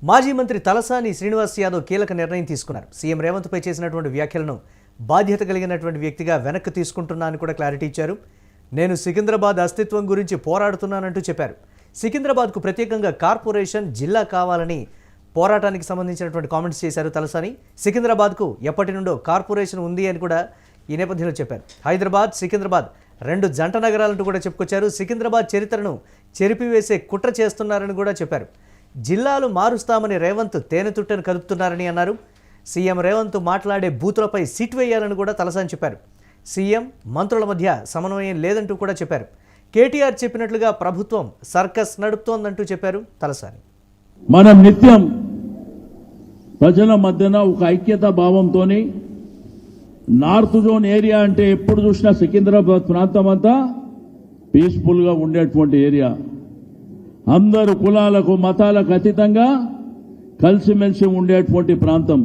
మాజీ మంత్రి తలసాని శ్రీనివాస్ యాదవ్ కీలక నిర్ణయం తీసుకున్నారు. సీఎం రేవంత్పై చేసినటువంటి వ్యాఖ్యలను బాధ్యత కలిగినటువంటి వ్యక్తిగా వెనక్కి తీసుకుంటున్నానని కూడా క్లారిటీ ఇచ్చారు. నేను సికింద్రాబాద్ అస్తిత్వం గురించి పోరాడుతున్నానంటూ చెప్పారు. సికింద్రాబాద్కు ప్రత్యేకంగా కార్పొరేషన్ జిల్లా కావాలని పోరాటానికి సంబంధించినటువంటి కామెంట్స్ చేశారు తలసాని. సికింద్రాబాద్కు ఎప్పటి నుండో కార్పొరేషన్ ఉంది అని కూడా ఈ నేపథ్యంలో చెప్పారు. హైదరాబాద్, సికింద్రాబాద్ రెండు జంట నగరాలంటూ కూడా చెప్పుకొచ్చారు. సికింద్రాబాద్ చరిత్రను చెరిపివేసే కుట్ర చేస్తున్నారని కూడా చెప్పారు. జిల్లాలు మారుస్తామని రేవంత్ తేనెతుట్టను కలుపుతున్నారని అన్నారు. సీఎం రేవంత్ మాట్లాడే బూతులపై సిట్ వేయాలని కూడా తలసాని చెప్పారు. సీఎం మంత్రుల మధ్య సమన్వయం లేదంటూ కూడా చెప్పారు. కేటీఆర్ చెప్పినట్లుగా ప్రభుత్వం సర్కస్ నడుపుతోందంటూ చెప్పారు తలసాని. మనం నిత్యం ప్రజల మధ్యన ఒక ఐక్యతా భావంతో నార్త్ జోన్ ఏరియా అంటే ఎప్పుడు చూసినా సికింద్రాబాద్ ప్రాంతం అంతా పీస్ఫుల్గా ఉండేటువంటి ఏరియా. అందరు కులాలకు మతాలకు అతీతంగా కలిసిమెలిసి ఉండేటువంటి ప్రాంతం.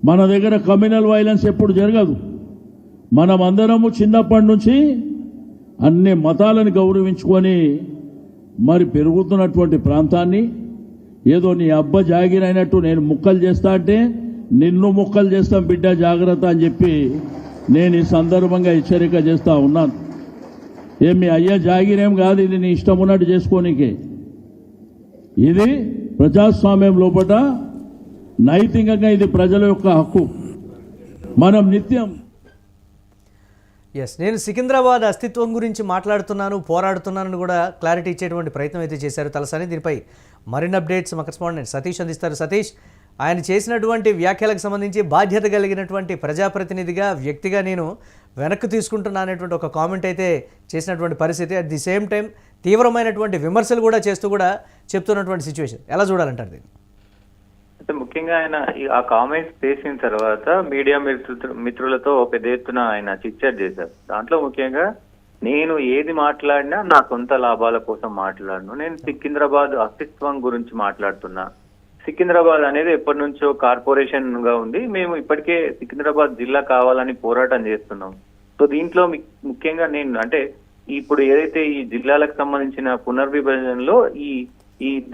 మన దగ్గర కమ్యూనల్ వైలెన్స్ ఎప్పుడు జరగదు. మనం అందరము చిన్నప్పటి నుంచి అన్ని మతాలను గౌరవించుకొని మరి పెరుగుతున్నటువంటి ప్రాంతాన్ని ఏదో నీ అబ్బ జాగిరైనట్టు నేను ముక్కలు చేస్తా అంటే నిన్ను ముక్కలు చేస్తాం బిడ్డ జాగ్రత్త అని చెప్పి నేను ఈ సందర్భంగా హెచ్చరిక చేస్తా ఉన్నాను. ఏమి అయ్యా జాగిరేం కాదు, ఇది నీ ఇష్టం ఉన్నట్టు చేసుకోనికే. ఇది ప్రజాస్వామ్యం లోపల నైతికంగా ఇది ప్రజల యొక్క హక్కు. మనం నిత్యం నేను సికింద్రాబాద్ అస్తిత్వం గురించి మాట్లాడుతున్నాను, పోరాడుతున్నానని కూడా క్లారిటీ ఇచ్చేటువంటి ప్రయత్నం అయితే చేశారు తలసాని. దీనిపై మరిన్ని అప్డేట్స్ మా కరెస్పాండెంట్ సతీష్ అందిస్తారు. సతీష్, ఆయన చేసినటువంటి వ్యాఖ్యలకు సంబంధించి బాధ్యత కలిగినటువంటి ప్రజాప్రతినిధిగా, వ్యక్తిగా నేను వెనక్కి తీసుకుంటున్నా అనేటువంటి ఒక కామెంట్ అయితే చేసినటువంటి పరిస్థితి. అట్ ది సేమ్ టైం తీవ్రమైనటువంటి విమర్శలు కూడా చేస్తూ కూడా చెప్తున్నటువంటి సిచ్యువేషన్ ఎలా చూడాలంటారు దీన్ని? అయితే ముఖ్యంగా ఆయన ఆ కామెంట్స్ చేసిన తర్వాత మీడియా మిత్రులతో పెద్ద ఎత్తున ఆయన చిట్చాట్ చేశారు. దాంట్లో ముఖ్యంగా నేను ఏది మాట్లాడినా నా సొంత లాభాల కోసం మాట్లాడను, నేను సికింద్రాబాద్ అస్తిత్వం గురించి మాట్లాడుతున్నా. సికింద్రాబాద్ అనేది ఎప్పటి నుంచో కార్పొరేషన్ గా ఉంది, మేము ఇప్పటికే సికింద్రాబాద్ జిల్లా కావాలని పోరాటం చేస్తున్నాం. సో దీంట్లో ముఖ్యంగా నేను అంటే ఇప్పుడు ఏదైతే ఈ జిల్లాలకు సంబంధించిన పునర్విభజనలో ఈ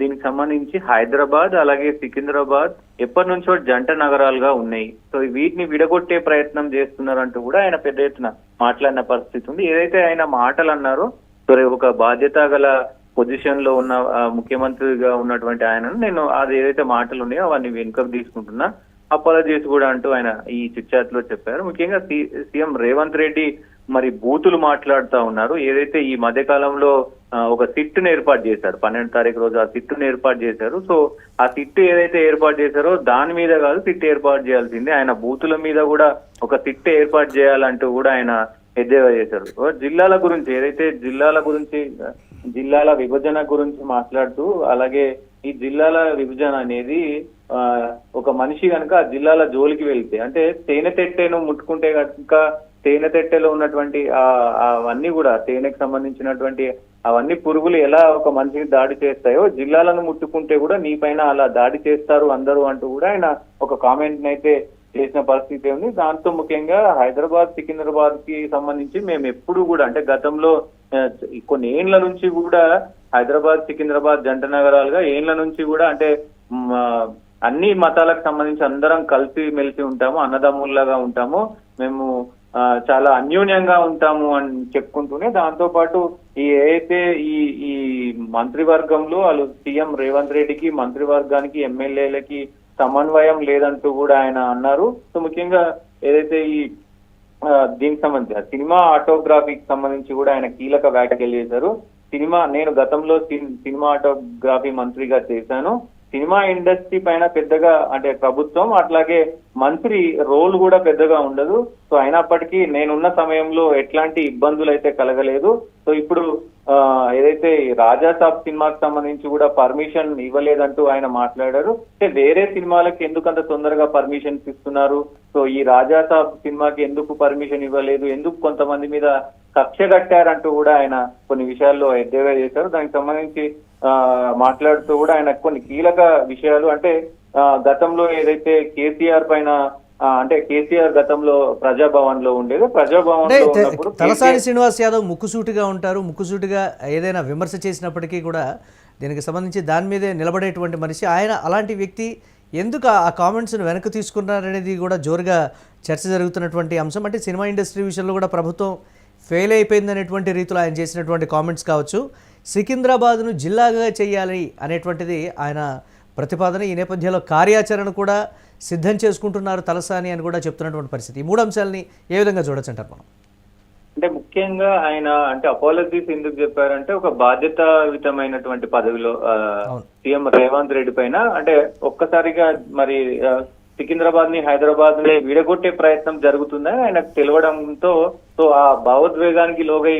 దీనికి సంబంధించి హైదరాబాద్ అలాగే సికింద్రాబాద్ ఎప్పటి నుంచో జంట నగరాలుగా ఉన్నాయి. సో వీటిని విడగొట్టే ప్రయత్నం చేస్తున్నారంటూ కూడా ఆయన పెద్ద ఎత్తున మాట్లాడిన పరిస్థితి ఉంది. ఏదైతే ఆయన మాటలు అన్నారో, సో ఒక బాధ్యత గల పొజిషన్ లో ఉన్న ముఖ్యమంత్రిగా ఉన్నటువంటి ఆయనను నేను అది ఏదైతే మాటలు ఉన్నాయో అవన్నీ వెనుకకు తీసుకుంటున్నా, అపాలజీస్ కూడా అంటూ ఆయన ఈ చిట్చాట్ లో చెప్పారు. ముఖ్యంగా సీఎం రేవంత్ రెడ్డి మరి బూతులు మాట్లాడుతూ ఉన్నారు. ఏదైతే ఈ మధ్య కాలంలో ఒక సిట్టును ఏర్పాటు చేశారు, 12వ తారీఖు రోజు ఆ సిట్టును ఏర్పాటు చేశారు. సో ఆ సిట్టు ఏదైతే ఏర్పాటు చేశారో దాని మీద కాదు సిట్టు ఏర్పాటు చేయాల్సిందే, ఆయన బూతుల మీద కూడా ఒక సిట్టు ఏర్పాటు చేయాలంటూ కూడా ఆయన ఎద్దేవా చేశారు. జిల్లాల గురించి ఏదైతే జిల్లాల విభజన గురించి మాట్లాడుతూ, అలాగే ఈ జిల్లాల విభజన అనేది ఒక మనిషి కనుక ఆ జిల్లాల జోలికి వెళ్తే అంటే తేనెతెట్టెను ముట్టుకుంటే కనుక తేనెతెట్టెలో ఉన్నటువంటి అవన్నీ కూడా తేనెకు సంబంధించినటువంటి అవన్నీ పురుగులు ఎలా ఒక మనిషిని దాడి చేస్తాయో జిల్లాలను ముట్టుకుంటే కూడా నీ పైన అలా దాడి చేస్తారు అందరూ అంటూ కూడా ఆయన ఒక కామెంట్ అయితే చేసిన పరిస్థితి ఉంది. దాంతో ముఖ్యంగా హైదరాబాద్, సికింద్రాబాద్ కి సంబంధించి మేము ఎప్పుడు కూడా అంటే గతంలో కొన్ని ఏళ్ల నుంచి కూడా హైదరాబాద్, సికింద్రాబాద్ జంట నగరాలుగా ఏళ్ల నుంచి కూడా అంటే అన్ని మతాలకు సంబంధించి అందరం కలిసి మెలిసి ఉంటాము, అన్నదమ్ముల్లాగా ఉంటాము, మేము చాలా అన్యోన్యంగా ఉంటాము అని చెప్పుకుంటూనే దాంతో పాటు ఏదైతే ఈ మంత్రివర్గంలో వాళ్ళు సీఎం రేవంత్ రెడ్డికి మంత్రివర్గానికి ఎమ్మెల్యేలకి సమన్వయం లేదంటూ కూడా ఆయన అన్నారు. సో ముఖ్యంగా ఏదైతే దీనికి సంబంధించి సినిమా ఆటోగ్రఫీకి సంబంధించి కూడా ఆయన కీలక వ్యాఖ్యలు చేశారు. నేను గతంలో సినిమా ఆటోగ్రఫీ మంత్రిగా చేశాను, సినిమా ఇండస్ట్రీ పైన పెద్దగా అంటే ప్రభుత్వం అట్లాగే మంత్రి రోల్ కూడా పెద్దగా ఉండదు. సో అయినప్పటికీ నేనున్న సమయంలో ఎట్లాంటి ఇబ్బందులు అయితే కలగలేదు. సో ఇప్పుడు ఏదైతే రాజాసాబ్ సినిమాకి సంబంధించి కూడా పర్మిషన్ ఇవ్వలేదంటూ ఆయన మాట్లాడారు. అంటే వేరే సినిమాలకి ఎందుకంత తొందరగా పర్మిషన్స్ ఇస్తున్నారు, సో ఈ రాజాసాబ్ సినిమాకి ఎందుకు పర్మిషన్ ఇవ్వలేదు, ఎందుకు కొంతమంది మీద కక్ష కట్టారంటూ కూడా ఆయన కొన్ని విషయాల్లో ఎద్దేవా చేశారు. దానికి సంబంధించి మాట్లాడుతూ కూడా ఆయన కొన్ని కీలక విషయాలు అంటే గతంలో ఏదైతే కేసీఆర్ పైన అంటే కేసీఆర్ గతంలో ప్రజాభవన్ లో ఉండేది, ప్రజాభవన్ లో ఉన్నప్పుడు తలసాని శ్రీనివాస్ యాదవ్ ముక్కుసూటిగా ఉంటారు. ముక్కుసూటిగా ఏదైనా విమర్శ చేసినప్పటికీ కూడా దీనికి సంబంధించి దాని మీదే నిలబడేటువంటి మనిషి ఆయన. అలాంటి వ్యక్తి ఎందుకు ఆ కామెంట్స్ను వెనక్కి తీసుకున్నారనేది కూడా జోరుగా చర్చ జరుగుతున్నటువంటి అంశం. అంటే సినిమా ఇండస్ట్రీ విషయంలో కూడా ప్రభుత్వం ఫెయిల్ అయిపోయిందనేటువంటి రీతిలో ఆయన చేసినటువంటి కామెంట్స్ కావచ్చు, సికింద్రాబాద్ను జిల్లాగా చేయాలి అనేటువంటిది ఆయన ప్రతిపాదన. ఈ నేపథ్యంలో కార్యాచరణ కూడా సిద్ధం చేసుకుంటున్నారు తలసాని అని కూడా చెప్తున్నటువంటి పరిస్థితి. ఈ మూడు అంశాలని ఏ విధంగా చూడొచ్చు అంటారు మనం? అంటే ముఖ్యంగా ఆయన అంటే అపాలజీస్ ఎందుకు చెప్పారంటే ఒక బాధ్యతాయుతమైనటువంటి పదవిలో సీఎం రేవంత్ రెడ్డి పైన అంటే ఒక్కసారిగా మరి సికింద్రాబాద్ ని హైదరాబాద్ ని విడగొట్టే ప్రయత్నం జరుగుతుందని ఆయనకు తెలియడంతో సో ఆ భావోద్వేగానికి లోగై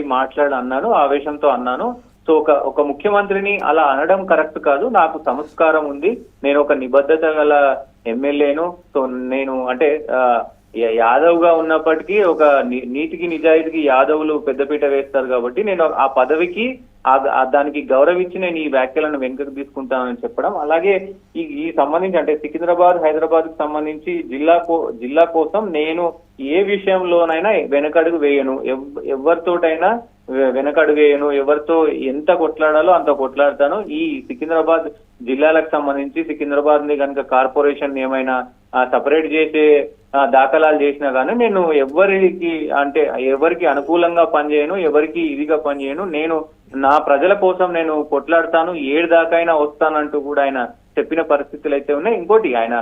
అన్నాను, ఆవేశంతో అన్నాను. సో ఒక ముఖ్యమంత్రిని అలా అనడం కరెక్ట్ కాదు. నాకు సంస్కారం ఉంది, నేను ఒక నిబద్ధత గల ఎమ్మెల్యేను. సో నేను అంటే యాదవ్ గా ఉన్నప్పటికీ ఒక నీతికి నిజాయితీకి యాదవులు పెద్దపీట వేస్తారు కాబట్టి నేను ఆ పదవికి దానికి గౌరవించి నేను ఈ వ్యాఖ్యలను వెనుకకు తీసుకుంటానని చెప్పడం. అలాగే ఈ సంబంధించి అంటే సికింద్రాబాద్ హైదరాబాద్ కు సంబంధించి జిల్లా కోసం నేను ఏ విషయంలోనైనా వెనకడుగు వేయను, ఎవరితోటైనా వెనకడుగు వేయను, ఎవరితో ఎంత కొట్లాడాలో అంత కొట్లాడతాను. ఈ సికింద్రాబాద్ జిల్లాలకు సంబంధించి సికింద్రాబాద్ ని కనుక కార్పొరేషన్ ఏమైనా సపరేట్ చేసే దాఖలాలు చేసినా కానీ నేను ఎవరికి అనుకూలంగా పనిచేయను, ఎవరికి ఇదిగా పనిచేయను. నేను నా ప్రజల కోసం నేను కొట్లాడతాను, 7 దాకైనా వస్తానంటూ కూడా ఆయన చెప్పిన పరిస్థితులు అయితే ఉన్నాయి. ఇంకోటి ఆయన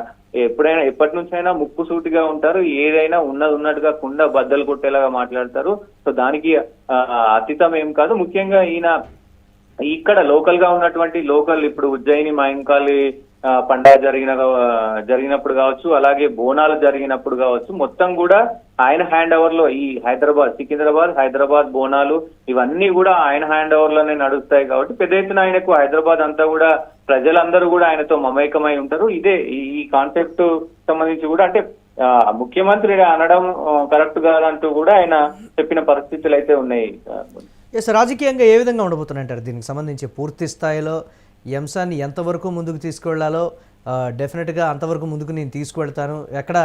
ఎప్పటి నుంచైనా ముక్కుసూటిగా ఉంటారు, ఏదైనా ఉన్నట్టుగా కుండ బద్దలు కొట్టేలాగా మాట్లాడతారు. సో దానికి అతీతం ఏం కాదు. ముఖ్యంగా ఈయన ఇక్కడ లోకల్ గా ఉన్నటువంటి లోకల్ ఇప్పుడు ఉజ్జయిని మహంకాళి పండుగ జరిగినప్పుడు కావచ్చు, అలాగే బోనాలు జరిగినప్పుడు కావచ్చు, మొత్తం కూడా ఆయన హ్యాండ్ ఓవర్ లో ఈ సికింద్రాబాద్ హైదరాబాద్ బోనాలు ఇవన్నీ కూడా ఆయన హ్యాండ్ ఓవర్ లోనే నడుస్తాయి. కాబట్టి పెద్ద ఎత్తున ఆయనకు హైదరాబాద్ అంతా కూడా ప్రజలందరూ కూడా ఆయనతో మమేకమై ఉంటారు. ఇదే ఈ కాన్సెప్ట్ సంబంధించి కూడా అంటే ముఖ్యమంత్రి అనడం కరెక్ట్ కాదంటూ కూడా ఆయన చెప్పిన పరిస్థితులు అయితే ఉన్నాయి. రాజకీయంగా ఏ విధంగా ఉండబోతున్నాయంటారు దీనికి సంబంధించి? పూర్తి స్థాయిలో ఈ అంశాన్ని ఎంతవరకు ముందుకు తీసుకువెళ్లాలో డెఫినెట్గా అంతవరకు ముందుకు నేను తీసుకువెళ్తాను, ఎక్కడ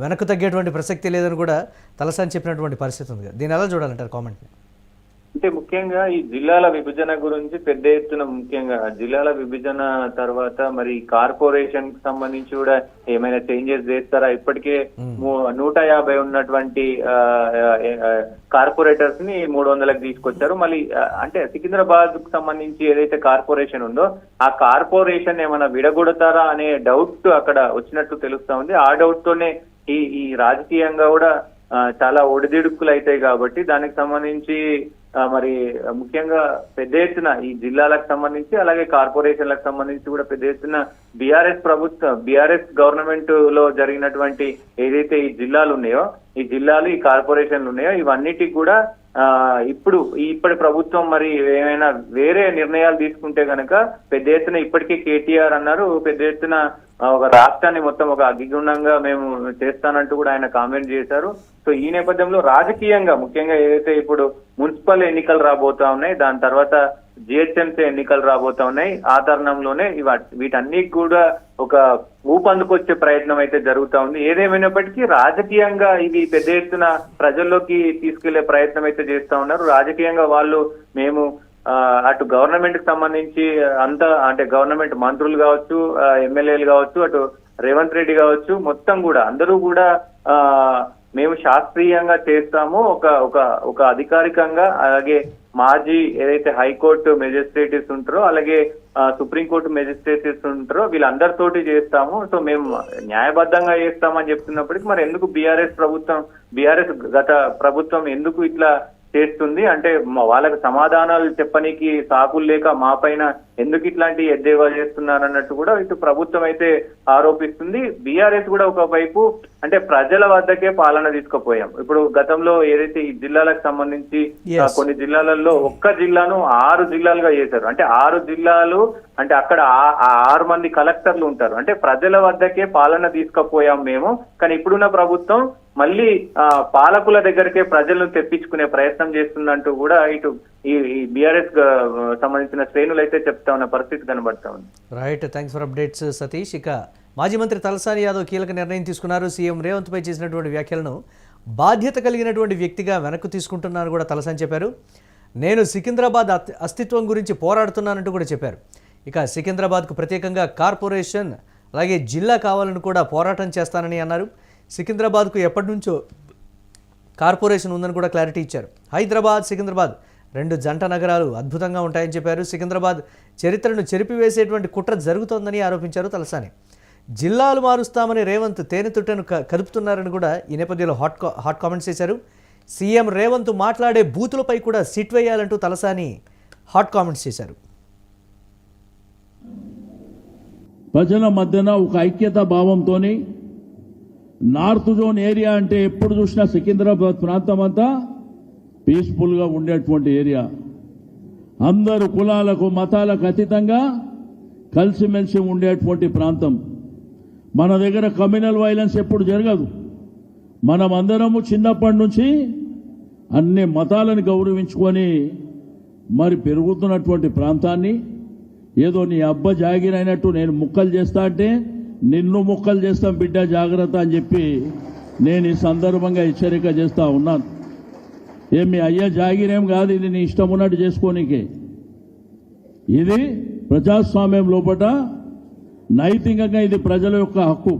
వెనక్కు తగ్గేటువంటి ప్రసక్తి లేదని కూడా తలసాని చెప్పినటువంటి పరిస్థితి ఉంది. దీన్ని ఎలా చూడాలంటారు కామెంట్ని? అంటే ముఖ్యంగా ఈ జిల్లాల విభజన గురించి పెద్ద ఎత్తున ముఖ్యంగా జిల్లాల విభజన తర్వాత మరి కార్పొరేషన్ కి సంబంధించి కూడా ఏమైనా చేంజెస్ చేస్తారా? ఇప్పటికే 150 ఉన్నటువంటి కార్పొరేటర్స్ ని 300కి తీసుకొచ్చారు. మళ్ళీ అంటే సికింద్రాబాద్ కు సంబంధించి ఏదైతే కార్పొరేషన్ ఉందో ఆ కార్పొరేషన్ ఏమైనా విడగొడతారా అనే డౌట్ అక్కడ వచ్చినట్టు తెలుస్తా ఉంది. ఆ డౌట్ తోనే ఈ రాజకీయంగా కూడా చాలా ఒడిదిడుక్కులు అవుతాయి. కాబట్టి దానికి సంబంధించి మరి ముఖ్యంగా పెద్ద ఎత్తున ఈ జిల్లాలకు సంబంధించి అలాగే కార్పొరేషన్లకు సంబంధించి కూడా పెద్ద ఎత్తున బీఆర్ఎస్ గవర్నమెంట్ లో జరిగినటువంటి ఏదైతే ఈ జిల్లాలు ఉన్నాయో ఈ కార్పొరేషన్లు ఉన్నాయో ఇవన్నిటికి కూడా ఇప్పటి ప్రభుత్వం మరి ఏమైనా వేరే నిర్ణయాలు తీసుకుంటే గనక పెద్ద ఎత్తున ఇప్పటికే కేటీఆర్ అన్నారు, పెద్ద ఎత్తున ఒక రాష్ట్రాన్ని మొత్తం ఒక అగ్గిగుండంగా మేము చేస్తానంటూ కూడా ఆయన కామెంట్ చేశారు. సో ఈ నేపథ్యంలో రాజకీయంగా ముఖ్యంగా ఏదైతే ఇప్పుడు మున్సిపల్ ఎన్నికలు రాబోతా ఉన్నాయి, దాని తర్వాత జిహెచ్ఎంసీ ఎన్నికలు రాబోతా ఉన్నాయి. ఆ తరుణంలోనే వీటన్నిటి కూడా ఒక ఊపందుకొచ్చే ప్రయత్నం అయితే జరుగుతా ఉంది. ఏదేమైనప్పటికీ రాజకీయంగా ఇది పెద్ద ఎత్తున ప్రజల్లోకి తీసుకెళ్లే ప్రయత్నం అయితే చేస్తా ఉన్నారు. రాజకీయంగా మేము అటు గవర్నమెంట్ కి సంబంధించి అంటే గవర్నమెంట్ మంత్రులు కావచ్చు, ఎమ్మెల్యేలు కావచ్చు, అటు రేవంత్ రెడ్డి కావచ్చు, మొత్తం కూడా అందరూ కూడా మేము శాస్త్రీయంగా చేస్తాము, ఒక అధికారికంగా అలాగే మాజీ ఏదైతే హైకోర్టు మెజిస్ట్రేటివ్స్ ఉంటారో అలాగే సుప్రీంకోర్టు మెజిస్ట్రేటివ్స్ ఉంటారో వీళ్ళందరితోటి చేస్తాము. సో మేము న్యాయబద్ధంగా చేస్తామని చెప్తున్నప్పటికీ మరి ఎందుకు బీఆర్ఎస్ గత ప్రభుత్వం ఎందుకు ఇట్లా చేస్తుంది అంటే వాళ్ళకి సమాధానాలు చెప్పనీకి సాకులు లేక మా పైన ఎందుకు ఇట్లాంటి ఎద్దేవా చేస్తున్నారన్నట్టు కూడా ఇటు ప్రభుత్వం అయితే ఆరోపిస్తుంది. బీఆర్ఎస్ కూడా ఒకవైపు అంటే ప్రజల వద్దకే పాలన తీసుకుపోయాం. ఇప్పుడు గతంలో ఏదైతే ఈ జిల్లాలకు సంబంధించి కొన్ని జిల్లాలలో ఒక్క జిల్లాను 6 జిల్లాలుగా చేశారు. అంటే 6 జిల్లాలు అంటే అక్కడ 6 మంది కలెక్టర్లు ఉంటారు. అంటే ప్రజల వద్దకే పాలన తీసుకుపోయాం మేము. కానీ ఇప్పుడున్న ప్రభుత్వం మళ్ళీ పాలకుల దగ్గరికే ప్రజలను తెప్పించుకునే ప్రయత్నం చేస్తుందంటూ కూడా ఇటు ఈ బీఆర్ఎస్ సంబంధించిన శ్రేణులు అయితే చెప్తా ఉన్న పరిస్థితి కనబడతా ఉంది. Right, thanks for updates Satish. ఇక మాజీ మంత్రి తలసాని యాదవ్ కీలక నిర్ణయం తీసుకున్నారు. సీఎం రేవంత్ పై చేసినటువంటి వ్యాఖ్యలను బాధ్యత కలిగినటువంటి వ్యక్తిగా వెనక్కు తీసుకుంటున్నాను కూడా తలసాని చెప్పారు. నేను సికింద్రాబాద్ అస్తిత్వం గురించి పోరాడుతున్నానంటూ కూడా చెప్పారు. ఇక సికింద్రాబాద్కు ప్రత్యేకంగా కార్పొరేషన్ అలాగే జిల్లా కావాలని కూడా పోరాటం చేస్తానని అన్నారు. సికింద్రాబాద్కు ఎప్పటి నుంచో కార్పొరేషన్ ఉందని కూడా క్లారిటీ ఇచ్చారు. హైదరాబాద్ సికింద్రాబాద్ రెండు జంట నగరాలు అద్భుతంగా ఉంటాయని చెప్పారు. సికింద్రాబాద్ చరిత్రను చెరిపివేసేటువంటి కుట్ర జరుగుతోందని ఆరోపించారు తలసాని. జిల్లాలు మారుస్తామని రేవంత్ తేనెతుట్టను కదుపుతున్నారని కూడా ఈ నేపథ్యంలో హాట్ కామెంట్స్ చేశారు. సీఎం రేవంత్ మాట్లాడే బూతులపై కూడా సిట్ వేయాలంటూ తలసాని హాట్ కామెంట్స్ చేశారు. ప్రజల మధ్యన ఒక ఐక్యతా భావంతో నార్త్ జోన్ ఏరియా అంటే ఎప్పుడు చూసినా సికింద్రాబాద్ ప్రాంతం అంతా పీస్ఫుల్గా ఉండేటువంటి ఏరియా. అందరు కులాలకు మతాలకు అతీతంగా కలిసిమెలిసి ఉండేటువంటి ప్రాంతం. మన దగ్గర కమ్యూనల్ వైలెన్స్ ఎప్పుడు జరగదు. మనం అందరము చిన్నప్పటి నుంచి అన్ని మతాలను గౌరవించుకొని మరి పెరుగుతున్నటువంటి ప్రాంతాన్ని ఏదో నీ అబ్బ జాగిరైనట్టు నేను ముక్కలు చేస్తా అంటే నిన్ను ముక్కలు చేస్తాం బిడ్డ జాగ్రత్త అని చెప్పి నేను ఈ సందర్భంగా హెచ్చరిక చేస్తా ఉన్నాను. మీ అయ్య జాగిరేం కాదు, ఇది నీ ఇష్టం ఉన్నట్టు చేసుకోనికే. ఇది ప్రజాస్వామ్యం లోపల నైతికంగా ఇది ప్రజల యొక్క హక్కు.